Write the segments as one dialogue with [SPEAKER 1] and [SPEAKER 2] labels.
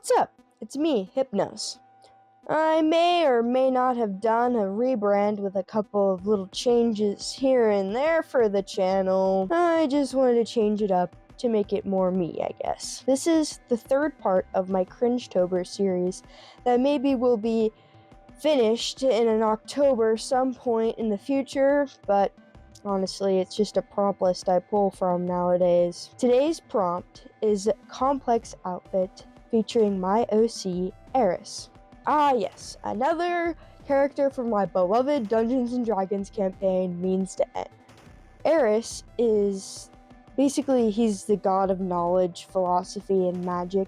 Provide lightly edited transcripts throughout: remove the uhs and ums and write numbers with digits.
[SPEAKER 1] What's up? It's me, Hypnos. I may or may not have done a rebrand with a couple of little changes here and there for the channel. I just wanted to change it up to make it more me, I guess. This is the third part of my Cringetober series that maybe will be finished in an October some point in the future, but honestly, it's just a prompt list I pull from nowadays. Today's prompt is Complex Outfit featuring my OC, Aris. Ah yes, another character from my beloved Dungeons & Dragons campaign, Means to End. Aris is basically, he's the god of knowledge, philosophy, and magic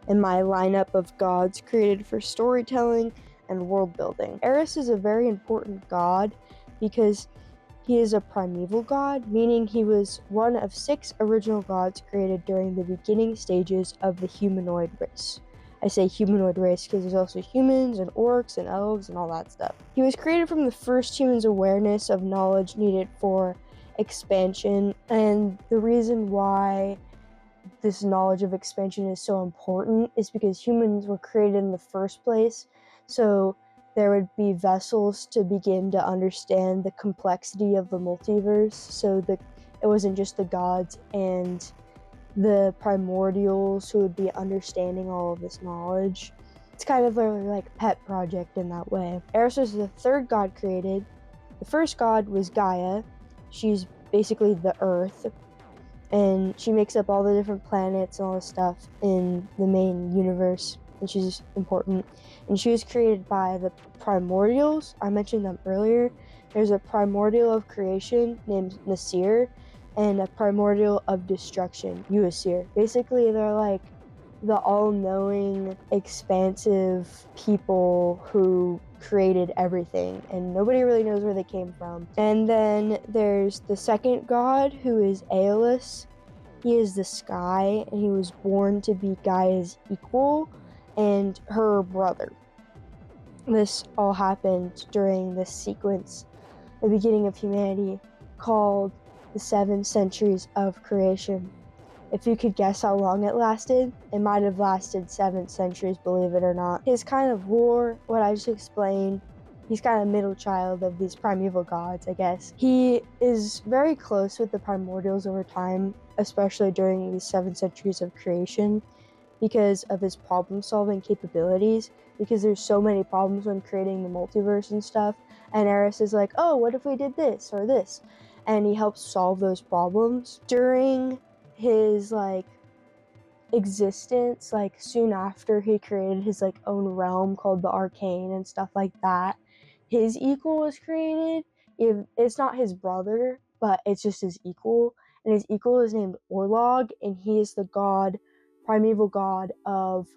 [SPEAKER 1] in my lineup of gods created for storytelling and world building. Aris is a very important god because he is a primeval god, meaning he was one of 6 original gods created during the beginning stages of the humanoid race. I say humanoid race because there's also humans and orcs and elves and all that stuff. He was created from the first human's awareness of knowledge needed for expansion, and the reason why this knowledge of expansion is so important is because humans were created in the first place, so there would be vessels to begin to understand the complexity of the multiverse, so it wasn't just the gods and the primordials who would be understanding all of this knowledge. It's kind of like a pet project in that way. Aris was the third god created. The first god was Gaia. She's basically the earth, and she makes up all the different planets and all this stuff in the main universe, and she's important. And she was created by the primordials. I mentioned them earlier. There's a primordial of creation named Nasir, and a primordial of destruction, Uasir. Basically, they're like the all-knowing, expansive people who created everything, and nobody really knows where they came from. And then there's the second god, who is Aeolus. He is the sky, and he was born to be Gaia's equal and her brother. This all happened during this sequence, the beginning of humanity, called the 7 centuries of creation. If you could guess how long it lasted, it might have lasted 7 centuries, believe it or not. His kind of lore, what I just explained, he's kind of middle child of these primeval gods, I guess. He is very close with the primordials over time, especially during these 7 centuries of creation, because of his problem-solving capabilities, because there's so many problems when creating the multiverse and stuff, and Aris is like, oh, what if we did this or this? And he helps solve those problems. During his existence, soon after he created his own realm called the Arcane and stuff like that, his equal was created. It's not his brother, but it's just his equal, and his equal is named Orlog, and he is the primeval god of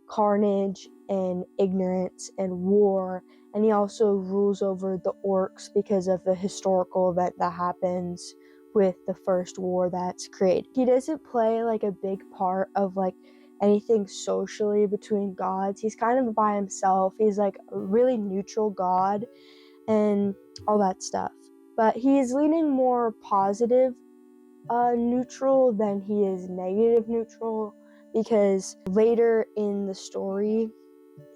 [SPEAKER 1] carnage and ignorance and war, and he also rules over the orcs because of the historical event that happens with the first war that's created. He doesn't play a big part of anything socially between gods. He's kind of by himself. He's a really neutral god and all that stuff, but he's leaning more positive neutral than he is negative neutral, because later in the story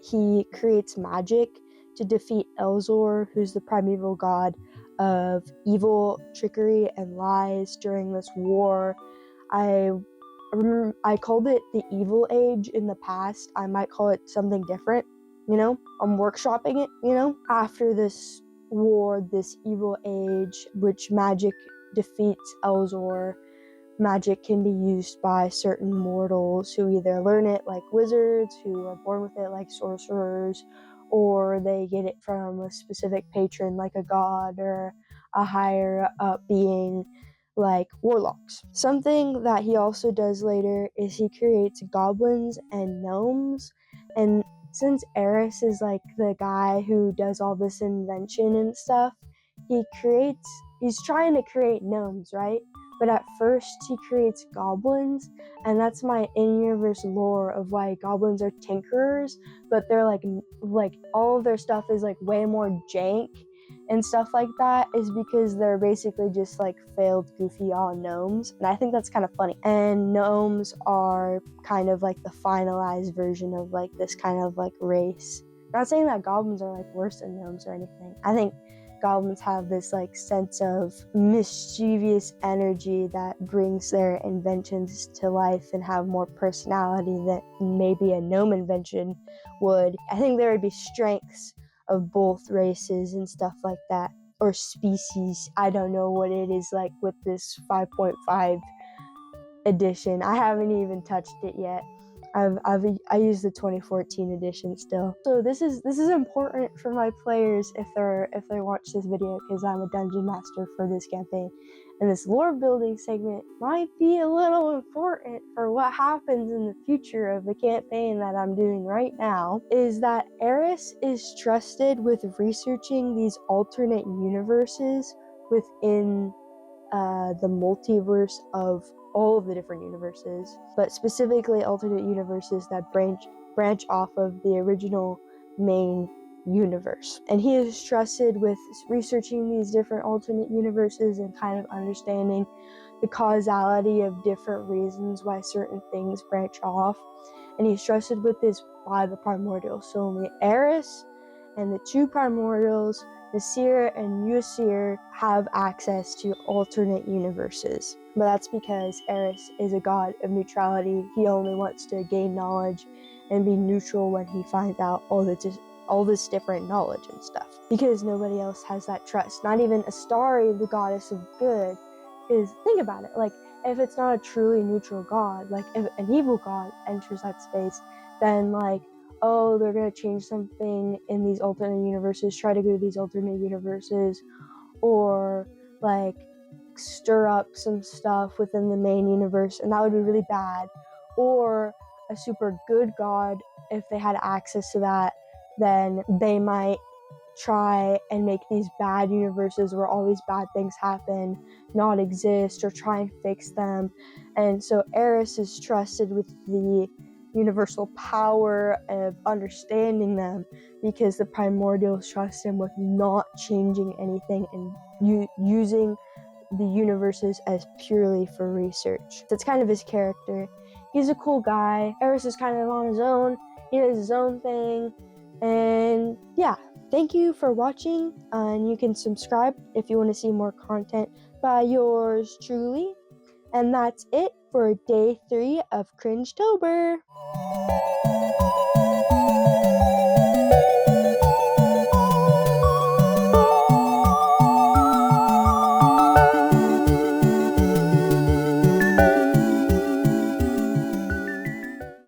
[SPEAKER 1] he creates magic to defeat Elzor, who's the primeval god of evil, trickery, and lies during this war. I remember I called it the Evil Age in the past. I might call it something different, I'm workshopping it, After this war, this Evil Age, which magic defeats Elzor, magic can be used by certain mortals who either learn it like wizards, who are born with it like sorcerers, or they get it from a specific patron like a god or a higher up being like warlocks. Something that he also does later is he creates goblins and gnomes, and since Aris is the guy who does all this invention and stuff, he's trying to create gnomes, right? But at first he creates goblins, and that's my in-universe lore of why goblins are tinkerers, but they're like all of their stuff is way more jank and stuff like that is because they're basically just like failed goofy on gnomes, and I think that's kind of funny. And gnomes are kind of like the finalized version of like this kind of like race. Not saying that goblins are like worse than gnomes or anything. I think goblins have this like sense of mischievous energy that brings their inventions to life and have more personality than maybe a gnome invention would. I think there would be strengths of both races and stuff like that, or species. I don't know what it is like with this 5.5 edition. I haven't even touched it yet. I use the 2014 edition still. So this is important for my players if they watch this video, because I'm a dungeon master for this campaign, and this lore building segment might be a little important for what happens in the future of the campaign that I'm doing right now. Is that Aris is trusted with researching these alternate universes within the multiverse of all of the different universes, but specifically alternate universes that branch off of the original main universe. And he is trusted with researching these different alternate universes and kind of understanding the causality of different reasons why certain things branch off. And he's trusted with this by the primordials. So only Aris and the two primordials, Nasir and Yusir, have access to alternate universes. But that's because Aris is a god of neutrality. He only wants to gain knowledge and be neutral when he finds out all this different knowledge and stuff. Because nobody else has that trust. Not even Astari, the goddess of good. Because think about it, like, if it's not a truly neutral god, like if an evil god enters that space, then like, oh, they're gonna change something in these alternate universes, try to go to these alternate universes, or like stir up some stuff within the main universe, and that would be really bad. Or a super good god, if they had access to that, then they might try and make these bad universes where all these bad things happen not exist, or try and fix them. And so Aris is trusted with the universal power of understanding them, because the primordials trust him with not changing anything and using the universes as purely for research. That's kind of his character. He's a cool guy. Aris is kind of on his own. He does his own thing. And yeah, thank you for watching. And you can subscribe if you want to see more content by yours truly. And that's it for day 3 of Cringetober.